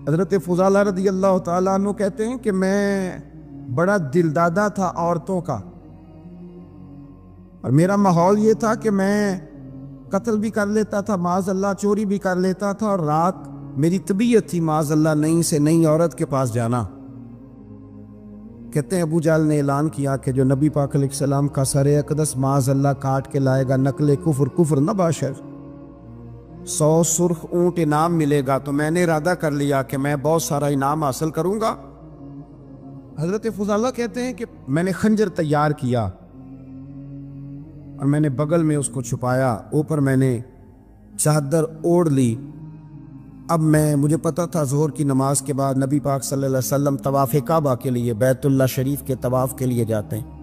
حضرت فضالہ رضی اللہ تعالیٰ عنہ کہتے ہیں کہ میں بڑا دلدادہ تھا عورتوں کا، اور میرا ماحول یہ تھا کہ میں قتل بھی کر لیتا تھا، معاذ اللہ چوری بھی کر لیتا تھا، اور رات میری طبیعت تھی معاذ اللہ نئی سے نئی عورت کے پاس جانا۔ کہتے ہیں ابو جہل نے اعلان کیا کہ جو نبی پاک علیہ السلام کا سر اقدس معاذ اللہ کاٹ کے لائے گا، نقل کفر کفر نہ باشر، 100 سرخ اونٹ انعام ملے گا۔ تو میں نے ارادہ کر لیا کہ میں بہت سارا انعام حاصل کروں گا۔ حضرت فضالہ کہتے ہیں کہ میں نے خنجر تیار کیا اور میں نے بغل میں اس کو چھپایا، اوپر میں نے چادر اوڑھ لی۔ اب مجھے پتا تھا ظہر کی نماز کے بعد نبی پاک صلی اللہ علیہ وسلم طواف کعبہ کے لیے، بیت اللہ شریف کے طواف کے لیے جاتے ہیں۔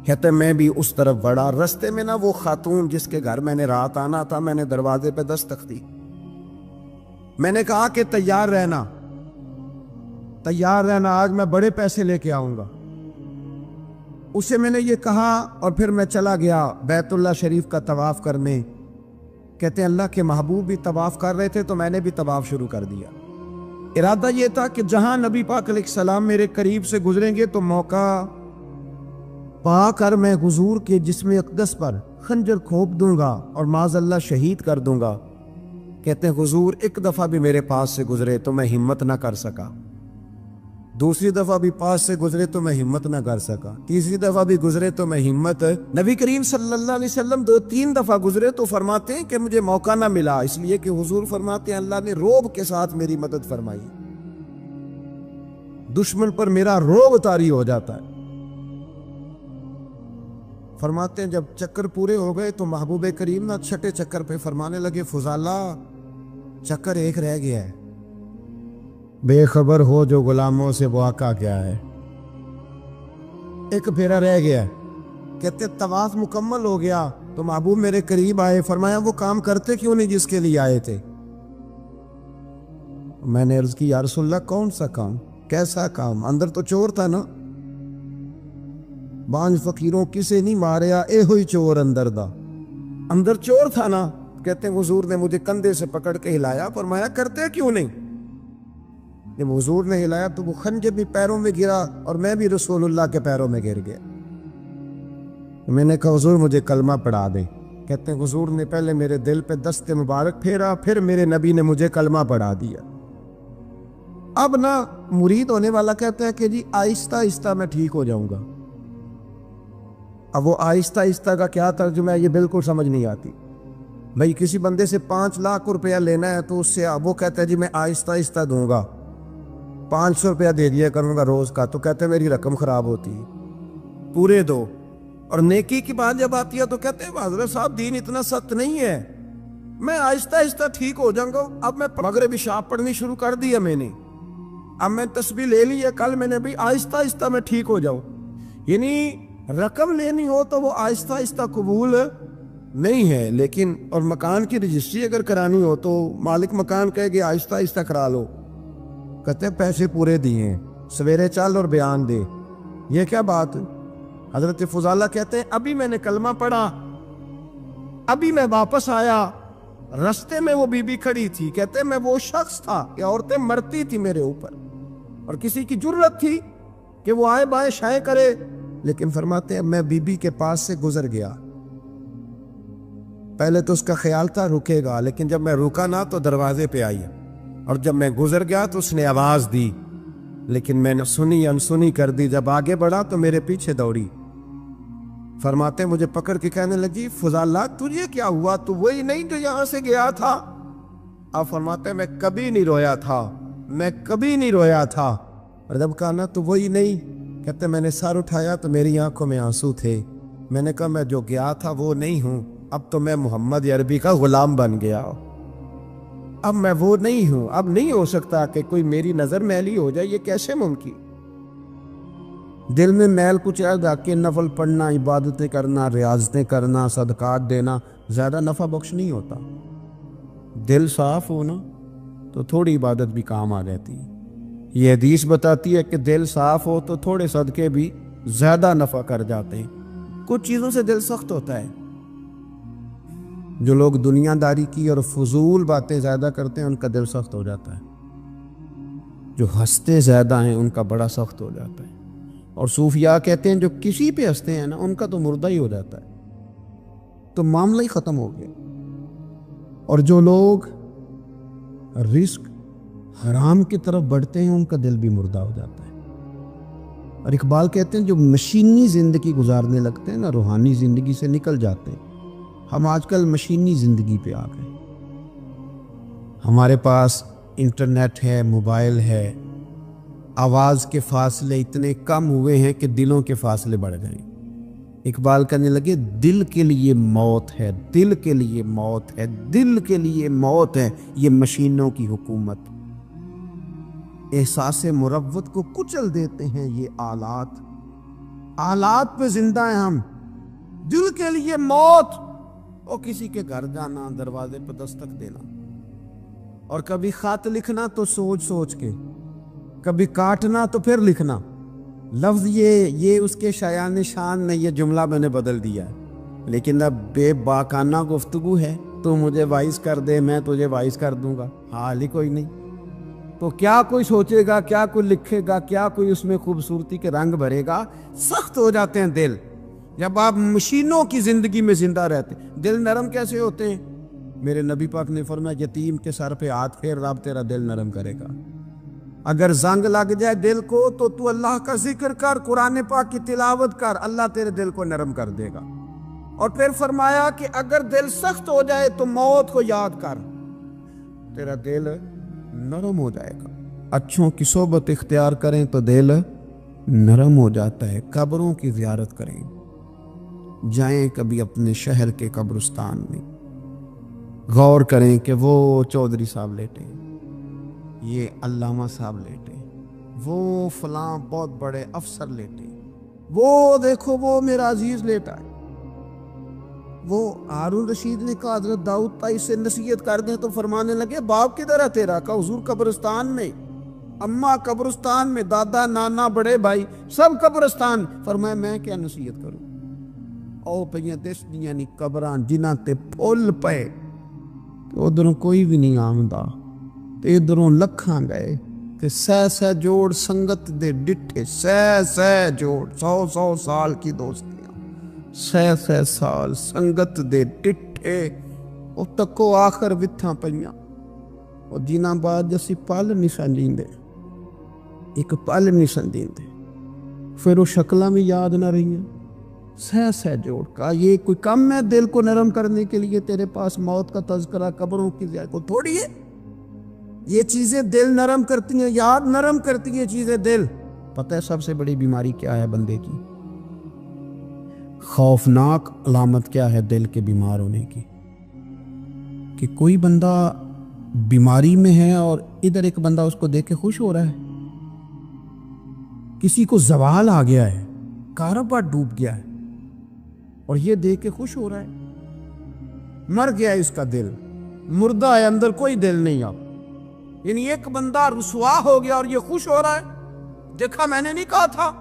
کہتے ہیں میں بھی اس طرف بڑھا، رستے میں نا وہ خاتون جس کے گھر میں نے رات آنا تھا، میں نے دروازے پہ دستک دی۔ میں نے کہا کہ تیار رہنا، تیار رہنا، آج میں بڑے پیسے لے کے آؤں گا۔ اسے میں نے یہ کہا اور پھر میں چلا گیا بیت اللہ شریف کا طواف کرنے۔ کہتے ہیں اللہ کے محبوب بھی طواف کر رہے تھے تو میں نے بھی طواف شروع کر دیا۔ ارادہ یہ تھا کہ جہاں نبی پاک علیہ السلام میرے قریب سے گزریں گے تو موقع پا کر میں حضور کے جسم اقدس پر خنجر کھوپ دوں گا اور معاذ اللہ شہید کر دوں گا۔ کہتے ہیں حضور ایک دفعہ بھی میرے پاس سے گزرے تو میں ہمت نہ کر سکا، دوسری دفعہ بھی پاس سے گزرے تو میں ہمت نہ کر سکا، تیسری دفعہ بھی گزرے تو میں ہمت، نبی کریم صلی اللہ علیہ وسلم 2-3 دفعہ گزرے تو فرماتے ہیں کہ مجھے موقع نہ ملا، اس لیے کہ حضور فرماتے ہیں اللہ نے روب کے ساتھ میری مدد فرمائی، دشمن پر میرا روب طاری ہو جاتا ہے۔ فرماتے ہیں جب چکر پورے ہو گئے تو محبوب کریم نہ چھٹے چکر پہ فرمانے لگے فضالہ چکر ایک رہ گیا ہے، بے خبر ہو جو غلاموں سے واقع کیا ہے، ایک پھیرا رہ گیا۔ کہتے طواف مکمل ہو گیا تو محبوب میرے قریب آئے، فرمایا وہ کام کرتے کیوں نہیں جس کے لیے آئے تھے؟ میں نے عرض کی یا رسول اللہ کون سا کام، کیسا کام؟ اندر تو چور تھا نا، بانج فقیروں کسے نہیں ماریا، اے ہوئی چور اندر دا، اندر چور تھا نا۔ کہتے ہیں حضور نے مجھے کندھے سے پکڑ کے ہلایا، فرمایا کرتے کیوں نہیں؟ جب حضور نے ہلایا تو وہ خنجر بھی پیروں میں گرا اور میں بھی رسول اللہ کے پیروں میں گر گیا۔ میں نے کہا حضور مجھے کلمہ پڑھا دیں۔ کہتے ہیں حضور نے پہلے میرے دل پہ دست مبارک پھیرا، پھر میرے نبی نے مجھے کلمہ پڑھا دیا۔ اب نا مرید ہونے والا کہتا ہے کہ جی آہستہ آہستہ میں ٹھیک ہو جاؤں گا۔ اب وہ آہستہ آہستہ کا کیا ترجمہ ہے یہ بالکل سمجھ نہیں آتی۔ بھائی کسی بندے سے 5 لاکھ روپیہ لینا ہے تو اس سے وہ کہتا ہے جی میں آہستہ آہستہ دوں گا، 500 روپیہ دے دیا کروں گا روز کا، تو کہتے ہیں میری رقم خراب ہوتی ہے، پورے دو۔ اور نیکی کی بات جب آتی ہے تو کہتے ہیں حضرت صاحب دین اتنا سخت نہیں ہے، میں آہستہ آہستہ ٹھیک ہو جاؤں گا۔ اب میں مغربی شاپ پڑھنی شروع کر دی ہے میں نے، اب میں تسبیح لے لی ہے، کل میں نے بھی آہستہ آہستہ میں ٹھیک ہو جاؤں۔ یعنی رقم لینی ہو تو وہ آہستہ آہستہ قبول نہیں ہے، لیکن اور مکان کی رجسٹری اگر کرانی ہو تو مالک مکان کہے گی آہستہ آہستہ کرا لو، کہتے ہیں پیسے پورے دیے، سویرے چل اور بیان دے، یہ کیا بات؟ حضرت فضالہ کہتے ہیں ابھی میں نے کلمہ پڑھا، ابھی میں واپس آیا، رستے میں وہ بی بی کھڑی تھی، کہتے ہیں میں وہ شخص تھا کہ عورتیں مرتی تھی میرے اوپر اور کسی کی جرت تھی کہ وہ آئے بائیں شائیں کرے، لیکن فرماتے ہیں میں بی بی کے پاس سے گزر گیا۔ پہلے تو اس کا خیال تھا رکے گا، لیکن جب میں رکا نہ تو دروازے پہ آئی، اور جب میں گزر گیا تو اس نے آواز دی، لیکن میں نے سنی انسنی کر دی، جب آگے بڑھا تو میرے پیچھے دوڑی۔ فرماتے مجھے پکڑ کے کہنے لگی فضالہ تجھے کیا ہوا، تو وہی نہیں جو یہاں سے گیا تھا؟ آپ فرماتے میں کبھی نہیں رویا تھا، میں کبھی نہیں رویا تھا، اور جب کہا نا تو وہی نہیں، کہتے میں نے سر اٹھایا تو میری آنکھوں میں آنسو تھے، میں نے کہا میں جو گیا تھا وہ نہیں ہوں، اب تو میں محمد عربی کا غلام بن گیا، اب میں وہ نہیں ہوں، اب نہیں ہو سکتا کہ کوئی میری نظر میلی ہو جائے، یہ کیسے ممکن؟ دل میں میل کچھ رہ کے نفل پڑھنا، عبادتیں کرنا، ریاضتیں کرنا، صدقات دینا زیادہ نفع بخش نہیں ہوتا۔ دل صاف ہونا تو تھوڑی عبادت بھی کام آ جاتی ہے۔ یہ حدیث بتاتی ہے کہ دل صاف ہو تو تھوڑے صدقے بھی زیادہ نفع کر جاتے ہیں۔ کچھ چیزوں سے دل سخت ہوتا ہے، جو لوگ دنیا داری کی اور فضول باتیں زیادہ کرتے ہیں ان کا دل سخت ہو جاتا ہے۔ جو ہنستے زیادہ ہیں ان کا بڑا سخت ہو جاتا ہے، اور صوفیاء کہتے ہیں جو کسی پہ ہنستے ہیں نا ان کا تو مردہ ہی ہو جاتا ہے، تو معاملہ ہی ختم ہو گیا۔ اور جو لوگ رزق حرام کی طرف بڑھتے ہیں ان کا دل بھی مردہ ہو جاتا ہے۔ اور اقبال کہتے ہیں جو مشینی زندگی گزارنے لگتے ہیں نا روحانی زندگی سے نکل جاتے ہیں۔ ہم آج کل مشینی زندگی پہ آ گئے، ہمارے پاس انٹرنیٹ ہے، موبائل ہے، آواز کے فاصلے اتنے کم ہوئے ہیں کہ دلوں کے فاصلے بڑھ گئے۔ اقبال کہنے لگے دل کے لیے موت ہے، دل کے لیے موت ہے، دل کے لیے موت ہے یہ مشینوں کی حکومت۔ احساس مروت کو کچل دیتے ہیں یہ آلات، آلات پہ زندہ ہیں ہم۔ دل کے لیے موت، اور کسی کے گھر جانا، دروازے پہ دستک دینا، اور کبھی خط لکھنا تو سوچ سوچ کے، کبھی کاٹنا تو پھر لکھنا۔ لفظ یہ اس کے شایان شان نے یہ جملہ میں نے بدل دیا ہے، لیکن اب بے باکانہ گفتگو ہے، تو مجھے وائس کر دے میں تجھے وائس کر دوں گا، حال ہی کوئی نہیں۔ تو کیا کوئی سوچے گا، کیا کوئی لکھے گا، کیا کوئی اس میں خوبصورتی کے رنگ بھرے گا؟ سخت ہو جاتے ہیں دل جب آپ مشینوں کی زندگی میں زندہ رہتے ہیں۔ دل نرم کیسے ہوتے ہیں؟ میرے نبی پاک نے فرمایا یتیم کے سر پہ ہاتھ پھیر رب تیرا دل نرم کرے گا۔ اگر زنگ لگ جائے دل کو تو اللہ کا ذکر کر، قرآن پاک کی تلاوت کر، اللہ تیرے دل کو نرم کر دے گا۔ اور پھر فرمایا کہ اگر دل سخت ہو جائے تو موت کو یاد کر، تیرا دل نرم ہو جائے گا۔ اچھوں کی صحبت اختیار کریں تو دل نرم ہو جاتا ہے۔ قبروں کی زیارت کریں، جائیں کبھی اپنے شہر کے قبرستان میں، غور کریں کہ وہ چودھری صاحب لیٹے، یہ علامہ صاحب لیٹے، وہ فلاں بہت بڑے افسر لیٹے، وہ دیکھو وہ میرا عزیز لیٹا ہے۔ وہ ہارون رشید نے کہا حضرت داؤد تائی سے نصیحت کر دیں تو فرمانے لگے باپ کدھر ہے تیرا؟ کہا حضور قبرستان میں، اماں قبرستان میں، دادا نانا بڑے بھائی سب قبرستان۔ فرمایا میں کیا نصیحت کروں؟ او پہیاں دس دیاں نہیں قبران جنہاں تے پھول پے، ادھروں کوئی بھی نہیں آمدا، تے ادھروں لکھاں گئے، تے سہ جوڑ سنگت دے ڈٹھے، سہ جوڑ 100 سال کی دوستیاں، سہ سال سنگت دے ڈٹھے، او تکو آخر وتھاں پئیاں، او جنہاں بعد جسی پل نہیں سنجیندے، ایک پل نہیں سنجیندے، پھر وہ شکلاں بھی یاد نہ رہی ہیں۔ سہ جوڑ کا یہ کوئی کم ہے دل کو نرم کرنے کے لیے؟ تیرے پاس موت کا تذکرہ، قبروں کی زیارت کو تھوڑی ہے؟ یہ چیزیں دل نرم کرتی ہیں، یاد نرم کرتی ہیں چیزیں دل۔ پتہ ہے سب سے بڑی بیماری کیا ہے بندے کی؟ خوفناک علامت کیا ہے دل کے بیمار ہونے کی؟ کہ کوئی بندہ بیماری میں ہے اور ادھر ایک بندہ اس کو دیکھ کے خوش ہو رہا ہے، کسی کو زوال آ گیا ہے، کاروبار ڈوب گیا ہے اور یہ دیکھ کے خوش ہو رہا ہے۔ مر گیا ہے اس کا دل، مردہ ہے، اندر کوئی دل نہیں۔ اب یعنی ایک بندہ رسوا ہو گیا اور یہ خوش ہو رہا ہے، دیکھا میں نے نہیں کہا تھا۔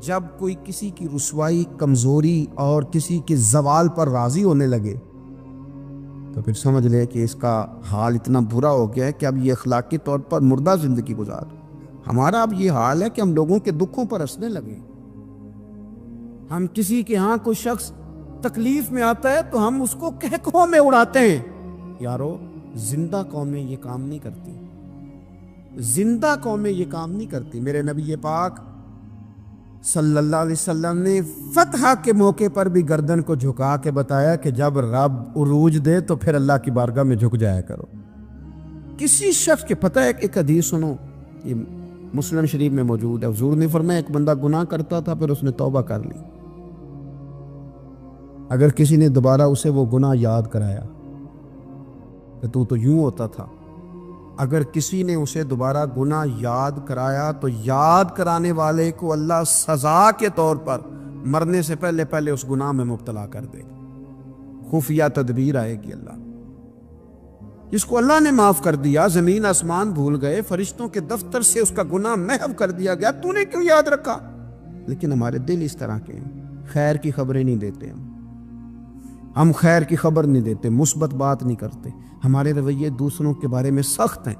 جب کوئی کسی کی رسوائی، کمزوری اور کسی کے زوال پر راضی ہونے لگے تو پھر سمجھ لے کہ اس کا حال اتنا برا ہو گیا ہے کہ اب یہ اخلاقی طور پر مردہ زندگی گزار۔ ہمارا اب یہ حال ہے کہ ہم لوگوں کے دکھوں پر ہنسنے لگے۔ ہم کسی کے ہاں کوئی شخص تکلیف میں آتا ہے تو ہم اس کو کہکہوں میں اڑاتے ہیں۔ یارو زندہ قومیں یہ کام نہیں کرتی، زندہ قومیں یہ کام نہیں کرتی۔ میرے نبی پاک صلی اللہ علیہ وسلم نے فتح کے موقع پر بھی گردن کو جھکا کے بتایا کہ جب رب عروج دے تو پھر اللہ کی بارگاہ میں جھک جایا کرو۔ کسی شخص کے پتہ ہے ایک حدیث سنو، یہ مسلم شریف میں موجود ہے، حضور نے فرمایا ایک بندہ گناہ کرتا تھا پھر اس نے توبہ کر لی، اگر کسی نے دوبارہ اسے وہ گناہ یاد کرایا کہ تو یوں ہوتا تھا، اگر کسی نے اسے دوبارہ گناہ یاد کرایا تو یاد کرانے والے کو اللہ سزا کے طور پر مرنے سے پہلے پہلے اس گناہ میں مبتلا کر دے گا۔ خفیہ تدبیر آئے گی اللہ۔ جس کو اللہ نے معاف کر دیا، زمین آسمان بھول گئے، فرشتوں کے دفتر سے اس کا گناہ محو کر دیا گیا، تو نے کیوں یاد رکھا؟ لیکن ہمارے دل اس طرح کے ہیں، خیر کی خبریں نہیں دیتے، ہم خیر کی خبر نہیں دیتے، مثبت بات نہیں کرتے، ہمارے رویے دوسروں کے بارے میں سخت ہیں،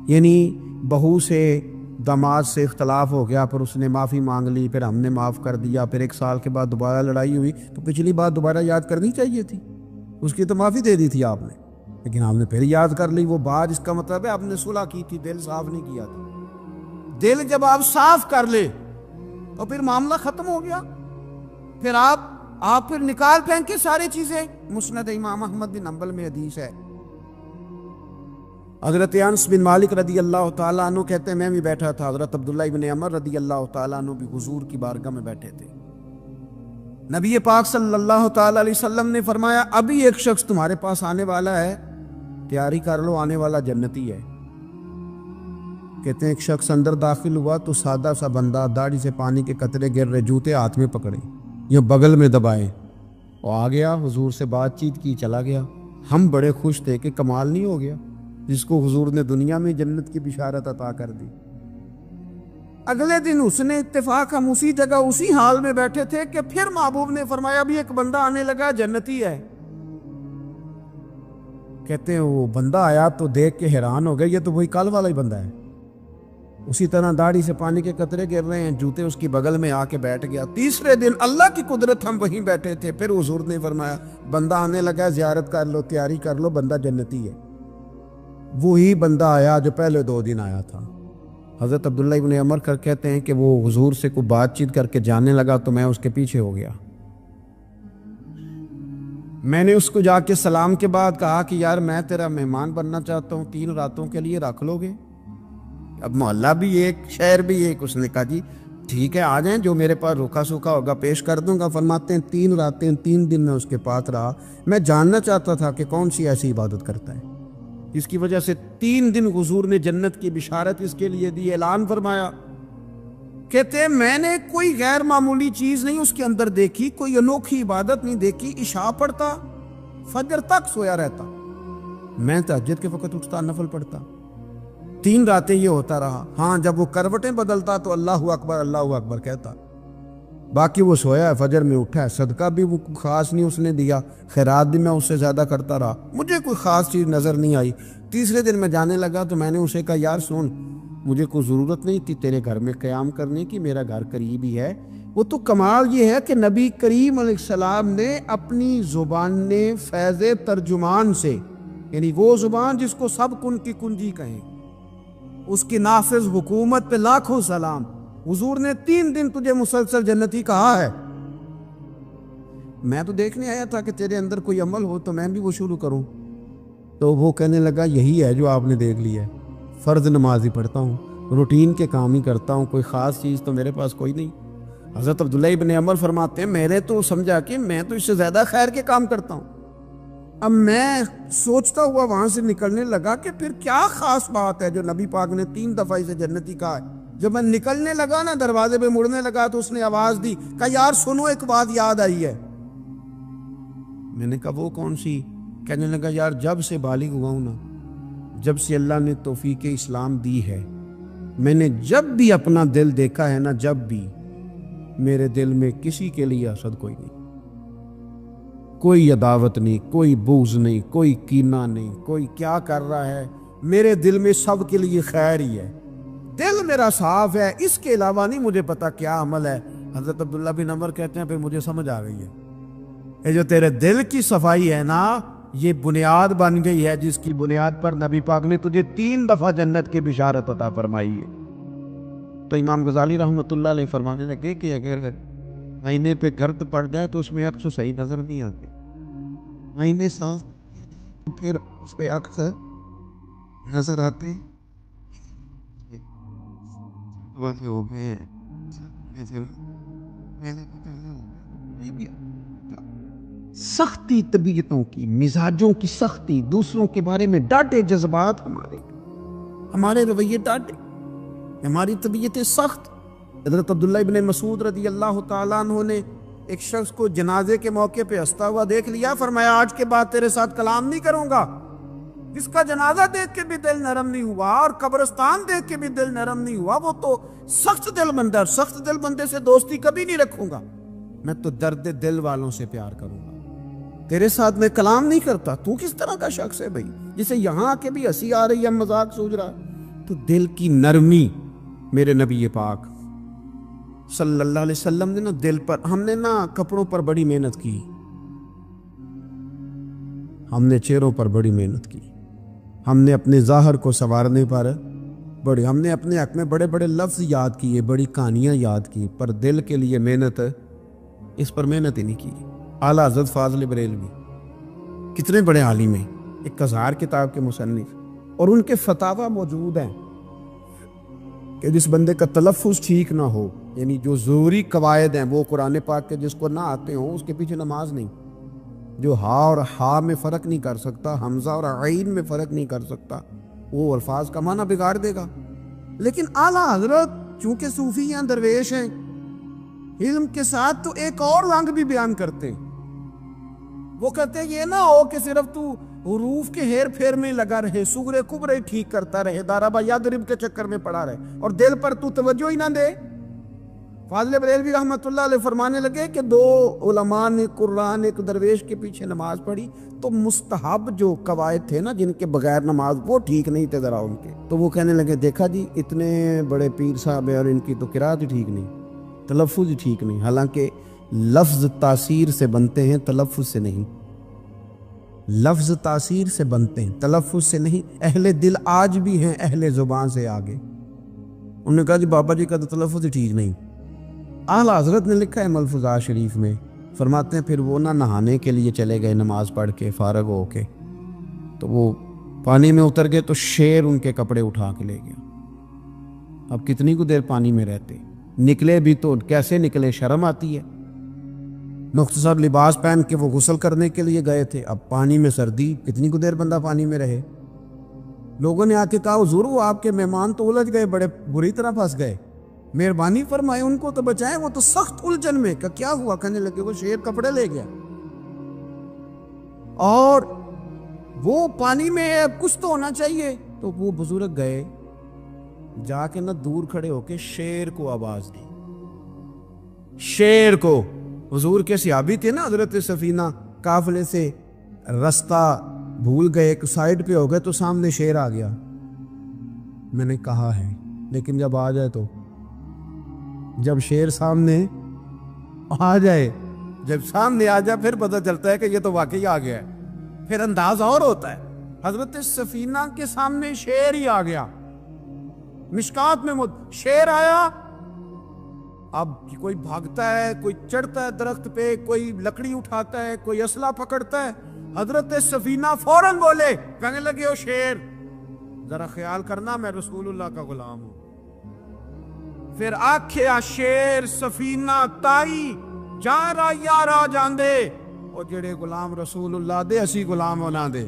یعنی بہو سے داماد سے اختلاف ہو گیا، پھر اس نے معافی مانگ لی، پھر ہم نے معاف کر دیا، پھر 1 سال کے بعد دوبارہ لڑائی ہوئی تو پچھلی بات دوبارہ یاد کرنی چاہیے تھی، اس کی تو معافی دے دی تھی آپ نے، لیکن آپ نے پھر یاد کر لی وہ بات۔ اس کا مطلب ہے آپ نے صلح کی تھی، دل صاف نہیں کیا تھا۔ دل جب آپ صاف کر لے تو پھر معاملہ ختم ہو گیا، پھر آپ پھر نکال پھینکے ساری چیزیں۔ مسند امام احمد بن حنبل میں حدیث ہے، حضرت انس بن مالک رضی اللہ تعالیٰ عنہ کہتے ہیں میں بھی بیٹھا تھا، حضرت عبداللہ ابن عمر رضی اللہ تعالیٰ عنہ بھی حضور کی بارگاہ میں بیٹھے تھے۔ نبی پاک صلی اللہ تعالیٰ علیہ وسلم نے فرمایا ابھی ایک شخص تمہارے پاس آنے والا ہے، تیاری کر لو، آنے والا جنتی ہے۔ کہتے ہیں ایک شخص اندر داخل ہوا تو سادہ سا بندہ، داڑھی سے پانی کے قطرے گر رہے، جوتے ہاتھ میں پکڑے یا بغل میں دبائے، اور آ گیا حضور سے بات چیت کی، چلا گیا۔ ہم بڑے خوش تھے کہ کمال نہیں ہو گیا، جس کو حضور نے دنیا میں جنت کی بشارت عطا کر دی۔ اگلے دن اس نے اتفاق، ہم اسی جگہ اسی حال میں بیٹھے تھے کہ پھر محبوب نے فرمایا ابھی ایک بندہ آنے لگا، جنتی ہے۔ کہتے ہیں وہ بندہ آیا تو دیکھ کے حیران ہو گئے، یہ تو وہی کل والا ہی بندہ ہے۔ اسی طرح داڑھی سے پانی کے قطرے گر رہے ہیں، جوتے اس کی بغل میں آ کے بیٹھ گیا۔ تیسرے دن اللہ کی قدرت ہم وہیں بیٹھے تھے، پھر حضور نے فرمایا بندہ آنے لگا، زیارت کر لو، تیاری کر لو، بندہ جنتی ہے۔ وہی بندہ آیا جو پہلے 2 دن آیا تھا۔ حضرت عبداللہ ابن عمر کہتے ہیں کہ وہ حضور سے کوئی بات چیت کر کے جانے لگا تو میں اس کے پیچھے ہو گیا۔ میں نے اس کو جا کے سلام کے بعد کہا کہ یار میں تیرا مہمان بننا چاہتا ہوں، 3 راتوں کے لیے رکھ لو گے؟ اب محلہ بھی ایک، شہر بھی ایک۔ اس نے کہا جی ٹھیک ہے آ جائیں، جو میرے پاس روکا سوکھا ہوگا پیش کر دوں گا۔ فرماتے ہیں 3 راتیں 3 دن میں اس کے پاس رہا۔ میں جاننا چاہتا تھا کہ کون سی ایسی عبادت کرتا ہے جس کی وجہ سے 3 دن حضور نے جنت کی بشارت اس کے لیے دی، اعلان فرمایا۔ کہتے ہیں میں نے کوئی غیر معمولی چیز نہیں اس کے اندر دیکھی، کوئی انوکھی عبادت نہیں دیکھی۔ عشاء پڑھتا، فجر تک سویا رہتا، میں تہجد کے وقت اٹھتا، نفل پڑھتا۔ 3 راتیں یہ ہوتا رہا۔ ہاں جب وہ کروٹیں بدلتا تو اللہ اکبر کہتا، باقی وہ سویا ہے، فجر میں اٹھا ہے۔ صدقہ بھی وہ خاص نہیں اس نے دیا، خیرات بھی میں اس سے زیادہ کرتا رہا، مجھے کوئی خاص چیز نظر نہیں آئی۔ تیسرے دن میں جانے لگا تو میں نے اسے کہا یار سن، مجھے کوئی ضرورت نہیں تھی تیرے گھر میں قیام کرنے کی، میرا گھر قریب ہی ہے۔ وہ تو کمال یہ ہے کہ نبی کریم علیہ السلام نے اپنی زبان فیض ترجمان سے، یعنی وہ زبان جس کو سب کن کی کنجی کہیں، اس کی نافذ حکومت پہ لاکھوں سلام، حضور نے 3 دن تجھے مسلسل جنتی کہا ہے۔ میں تو دیکھنے آیا تھا کہ تیرے اندر کوئی عمل ہو تو میں بھی وہ شروع کروں۔ تو وہ کہنے لگا یہی ہے جو آپ نے دیکھ لیا ہے، فرض نماز ہی پڑھتا ہوں، روٹین کے کام ہی کرتا ہوں، کوئی خاص چیز تو میرے پاس کوئی نہیں۔ حضرت عبداللہ ابن عمر فرماتے ہیں میں نے تو سمجھا کہ میں تو اس سے زیادہ خیر کے کام کرتا ہوں۔ اب میں سوچتا ہوا وہاں سے نکلنے لگا کہ پھر کیا خاص بات ہے جو نبی پاک نے 3 دفعہ اسے جنتی کہا ہے۔ جب میں نکلنے لگا نا، دروازے پہ مڑنے لگا تو اس نے آواز دی، کہا یار سنو ایک بات یاد آئی ہے۔ میں نے کہا وہ کون سی؟ کہنے لگا یار جب سے بالغ ہوا ہوں نا، جب سے اللہ نے توفیق اسلام دی ہے، میں نے جب بھی اپنا دل دیکھا ہے نا، جب بھی میرے دل میں کسی کے لیے حسد کوئی نہیں، کوئی عداوت نہیں، کوئی بغض نہیں، کوئی کینہ نہیں، کوئی کیا کر رہا ہے، میرے دل میں سب کے لیے خیر ہی ہے، دل میرا صاف ہے، اس کے علاوہ نہیں مجھے پتا کیا عمل ہے۔ حضرت عبداللہ بن عمر کہتے ہیں پھر مجھے سمجھ آ گئی ہے، یہ جو تیرے دل کی صفائی ہے نا، یہ بنیاد بن گئی ہے جس کی بنیاد پر نبی پاک نے تجھے 3 دفعہ جنت کی بشارت عطا فرمائی ہے۔ تو امام غزالی رحمۃ اللہ علیہ فرمانے لگے کہ اگر آئینے پہ گرد پڑ جائے تو اس میں عکس صحیح نظر نہیں آتے، آئینے صاف پھر اس پہ عکس نظر آتے ہو گئے۔ سختی طبیعتوں کی، مزاجوں کی سختی، دوسروں کے بارے میں ڈاٹے جذبات، ہمارے رویے ڈاٹے، ہماری طبیعتیں سخت۔ حضرت عبداللہ ابن مسعود رضی اللہ تعالیٰ عنہ نے ایک شخص کو جنازے کے موقع پہ ہنستا ہوا دیکھ لیا، فرمایا آج کے بعد تیرے ساتھ کلام نہیں کروں گا۔ جس کا جنازہ دیکھ کے بھی دل نرم نہیں ہوا اور قبرستان دیکھ کے بھی دل نرم نہیں ہوا، وہ تو سخت دل بندہ، سخت دل بندے سے دوستی کبھی نہیں رکھوں گا، میں تو درد دل والوں سے پیار کروں گا، تیرے ساتھ میں کلام نہیں کرتا۔ تو کس طرح کا شخص ہے بھائی، جسے یہاں آ کے بھی ہنسی آ رہی ہے، مذاق سوچ رہا ہے، تو دل کی نرمی میرے نبی پاک صلی اللہ علیہ وسلم نے نا دل پر، ہم نے نا کپڑوں پر بڑی محنت کی، ہم نے چہروں پر بڑی محنت کی، ہم نے اپنے ظاہر کو سنوارنے پر ہم نے اپنے حق میں بڑے بڑے لفظ یاد کیے، بڑی کہانیاں یاد کی، پر دل کے لیے محنت، اس پر محنت ہی نہیں کی۔ اعلیٰ حضرت فاضل بریلوی کتنے بڑے عالم ہیں، 1000 کتاب کے مصنف، اور ان کے فتاوی موجود ہیں کہ جس بندے کا تلفظ ٹھیک نہ ہو، یعنی جو ضروری قواعد ہیں وہ قرآن پاک کے جس کو نہ آتے ہوں اس کے پیچھے نماز نہیں، جو ہا اور ہا میں فرق نہیں کر سکتا، حمزہ اور عین میں فرق نہیں کر سکتا، وہ الفاظ کا معنی بگاڑ دے گا۔ لیکن اعلیٰ حضرت چونکہ صوفی ہیں، درویش ہیں، علم کے ساتھ تو ایک اور رنگ بھی بیان کرتے ہیں۔ وہ کہتے ہیں یہ نہ ہو کہ صرف تو حروف کے ہیر پھیر میں لگا رہے، صغرے کبرے ٹھیک کرتا رہے، دارابا یادرب کے چکر میں پڑا رہے، اور دل پر تو توجہ ہی نہ دے۔ فاضل بریلوی رحمۃ اللہ علیہ فرمانے لگے کہ 2 علماء نے قرآن ایک درویش کے پیچھے نماز پڑھی تو مستحب جو قواعد تھے نا جن کے بغیر نماز، وہ ٹھیک نہیں تھے ذرا ان کے، تو وہ کہنے لگے دیکھا جی اتنے بڑے پیر صاحب ہیں اور ان کی تو قرات ہی ٹھیک نہیں، تلفظ ہی ٹھیک نہیں، حالانکہ لفظ تاثیر سے بنتے ہیں، تلفظ سے نہیں، لفظ تاثیر سے بنتے ہیں، تلفظ سے نہیں۔ اہل دل آج بھی ہیں اہل زبان سے آگے، انہوں نے کہا جی بابا جی کا تو تلفظ ہی ٹھیک نہیں۔ اعلیٰ حضرت نے لکھا ہے ملفوظات شریف میں، فرماتے ہیں پھر وہ نہ نہانے کے لیے چلے گئے نماز پڑھ کے فارغ ہو کے، تو وہ پانی میں اتر گئے تو شیر ان کے کپڑے اٹھا کے لے گیا۔ اب کتنی کو دیر پانی میں رہتے، نکلے بھی تو کیسے نکلے، شرم آتی ہے۔ مختصر لباس پہن کے وہ غسل کرنے کے لیے گئے تھے، اب پانی میں سردی، کتنی کو دیر بندہ پانی میں رہے۔ لوگوں نے آ کے کہا حضور وہ آپ کے مہمان تو الجھ گئے، بڑے بری طرح پھنس گئے، مہربانی فرمائے ان کو تو بچائیں، وہ تو سخت الجھن میں۔ کہ کیا ہوا؟ کہنے لگے وہ شیر کپڑے لے گیا، اور وہ پانی میں ہے، کچھ تو ہونا چاہیے۔ تو وہ بزرگ گئے، جا کے نہ دور کھڑے ہو کے شیر کو آواز دی، شیر کو۔ حضور کے صحابی تھے نا حضرت سفینہ، قافلے سے رستہ بھول گئے، ایک سائیڈ پہ ہو گئے تو سامنے شیر آ گیا۔ میں نے کہا ہے لیکن جب آ جائے تو، جب شیر سامنے آ جائے، جب سامنے آ جائے پھر پتہ چلتا ہے کہ یہ تو واقعی آ گیا ہے، پھر انداز اور ہوتا ہے۔ حضرت سفینہ کے سامنے شیر ہی آ گیا، مشکات میں شیر آیا۔ اب کوئی بھاگتا ہے، کوئی چڑھتا ہے درخت پہ، کوئی لکڑی اٹھاتا ہے، کوئی اسلحہ پکڑتا ہے۔ حضرت سفینہ فوراً بولے، کہنے لگے او شیر ذرا خیال کرنا میں رسول اللہ کا غلام ہوں۔ پھر آکھیا شیر سفینہ تائی جارا یارا جاندے، اور جڑے غلام رسول اللہ دے اسی غلام ہونا دے۔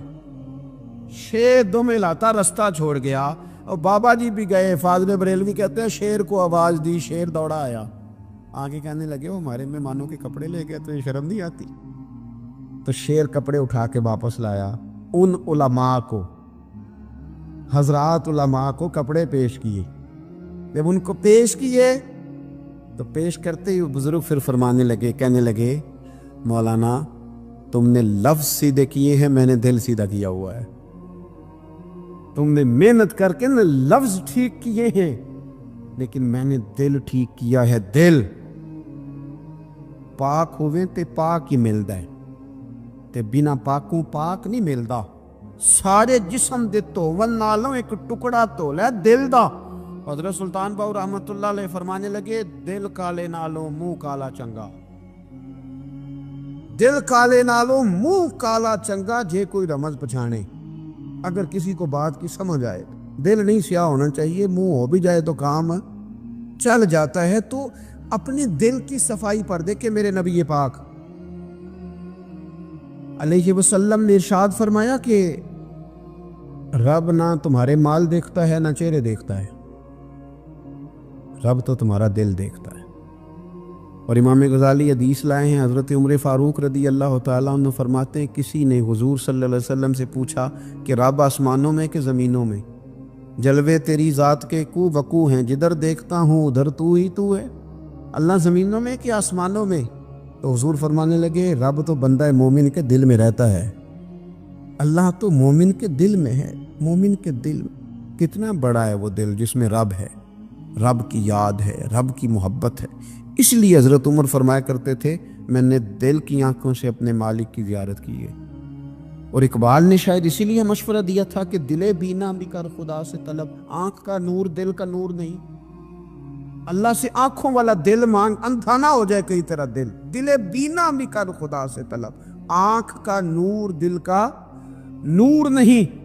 شیر دم لاتا رستہ چھوڑ گیا، اور بابا جی بھی گئے۔ فاضل بریلوی کہتے ہیں شیر کو آواز دی، شیر دوڑا آیا، آگے کہنے لگے وہ ہمارے مہمانوں کے کپڑے لے گئے، تو یہ شرم نہیں آتی؟ تو شیر کپڑے اٹھا کے واپس لایا۔ ان علماء کو، حضرات علماء کو کپڑے پیش کیے۔ جب ان کو پیش کیے تو پیش کرتے ہی بزرگ پھر فرمانے لگے، کہنے لگے مولانا تم نے لفظ سیدھے کیے ہیں، میں نے دل سیدھا کیا ہوا ہے۔ تم نے محنت کر کے لفظ ٹھیک کیے ہیں، لیکن میں نے دل ٹھیک کیا ہے۔ دل پاک ہوئے تے پاک ہی ملتا ہے، تے بنا پاکوں پاک نہیں ملتا۔ سارے جسم دے دھوون نالوں ایک ٹکڑا دھول ہے دل دا۔ حضرت سلطان باؤ رحمت اللہ علیہ فرمانے لگے دل کالے نالوں منہ کالا چنگا، دل کالے نالوں منہ کالا چنگا، جے کوئی رمز پچھانے۔ اگر کسی کو بات کی سمجھ آئے، دل نہیں سیاہ ہونا چاہیے، منہ ہو بھی جائے تو کام چل جاتا ہے۔ تو اپنے دل کی صفائی پر دیکھیں میرے نبی پاک علیہ وسلم نے ارشاد فرمایا کہ رب نہ تمہارے مال دیکھتا ہے نہ چہرے دیکھتا ہے، رب تو تمہارا دل دیکھتا ہے۔ اور امام غزالی حدیث لائے ہیں، حضرت عمر فاروق رضی اللہ تعالیٰ عنہ فرماتے ہیں کسی نے حضور صلی اللہ علیہ وسلم سے پوچھا کہ رب آسمانوں میں کہ زمینوں میں؟ جلوے تیری ذات کے کو وقوع ہیں، جدھر دیکھتا ہوں ادھر تو ہی تو ہے، اللہ زمینوں میں کہ آسمانوں میں؟ تو حضور فرمانے لگے رب تو بندہ مومن کے دل میں رہتا ہے، اللہ تو مومن کے دل میں ہے، مومن کے دل میں۔ کتنا بڑا ہے وہ دل جس میں رب ہے، رب کی یاد ہے، رب کی محبت ہے۔ اس لیے حضرت عمر فرمایا کرتے تھے میں نے دل کی آنکھوں سے اپنے مالک کی زیارت کی ہے۔ اور اقبال نے شاید اسی لیے مشورہ دیا تھا کہ دل بینا بھی کر خدا سے طلب، آنکھ کا نور دل کا نور نہیں، اللہ سے آنکھوں والا دل مانگ، اندھا نہ ہو جائے کئی طرح دل، دل بینا بھی کر خدا سے طلب، آنکھ کا نور دل کا نور نہیں۔